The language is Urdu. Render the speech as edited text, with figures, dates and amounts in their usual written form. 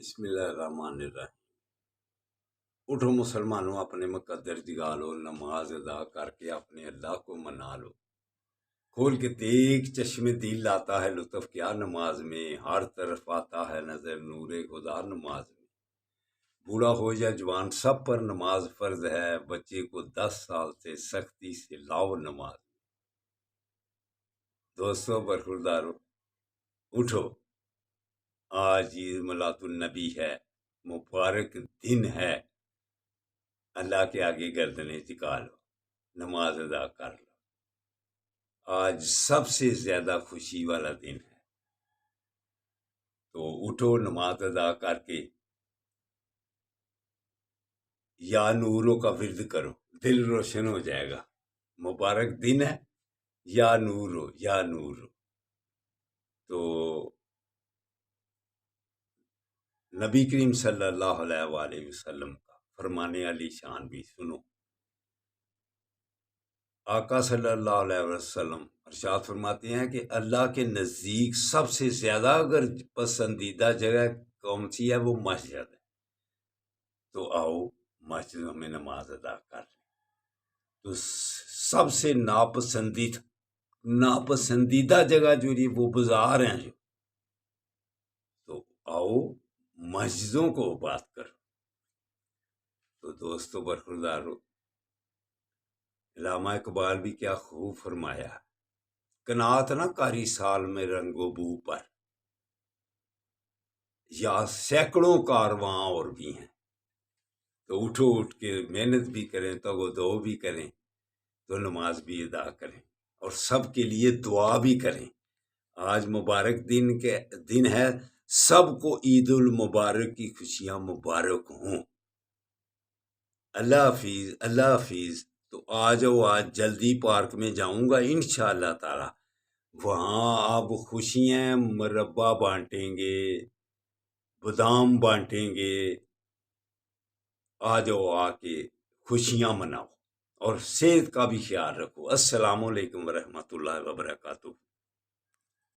بسم اللہ الرحمن الرحیم۔ اٹھو مسلمانوں، اپنے مقدر جگا لو، نماز ادا کر کے اپنے اللہ کو منا لو۔ کھول کے دیکھ چشمے دل لاتا ہے لطف کیا نماز میں، ہر طرف آتا ہے نظر نور خدا نماز میں۔ بوڑھا ہو یا جوان سب پر نماز فرض ہے، بچے کو 10 سال سے سختی سے لاؤ نماز میں۔ دوستو برخوردارو، اٹھو، آج عید میلاد النبی ہے، مبارک دن ہے۔ اللہ کے آگے گردنیں جھکا لو، نماز ادا کر لو۔ آج سب سے زیادہ خوشی والا دن ہے، تو اٹھو نماز ادا کر کے یا نوروں کا ورد کرو، دل روشن ہو جائے گا۔ مبارک دن ہے، یا نورو یا نورو۔ تو نبی کریم صلی اللہ علیہ وآلہ وسلم کا فرمانے علی شان بھی سنو۔ آقا صلی اللہ علیہ وسلم ارشاد فرماتے ہیں کہ اللہ کے نزدیک سب سے زیادہ اگر پسندیدہ جگہ کون سی ہے، وہ مسجد ہے۔ تو آؤ مسجدوں میں نماز ادا کر لیں۔ تو سب سے ناپسندیدہ جگہ جو یہ وہ بازار ہیں جو، تو آؤ مسجدوں کو بات کرو۔ تو دوستو برخوردارو، علامہ اقبال بھی کیا خوب فرمایا، قناعت نہ کاری سال میں رنگ و بو پر، یا سینکڑوں کارواں اور بھی ہیں۔ تو اٹھو، اٹھ کے محنت بھی کریں، تگ و دو بھی کریں، تو نماز بھی ادا کریں، اور سب کے لیے دعا بھی کریں۔ آج مبارک دن ہے، سب کو عید المبارک کی خوشیاں مبارک ہوں۔ اللہ حافظ، اللہ حافظ۔ تو آج جلدی پارک میں جاؤں گا انشاءاللہ تعالی، وہاں آپ خوشیاں مربع بانٹیں گے، بادام بانٹیں گے۔ آ جاؤ، آ کے خوشیاں مناؤ اور صحت کا بھی خیال رکھو۔ السلام علیکم ورحمۃ اللہ وبرکاتہ۔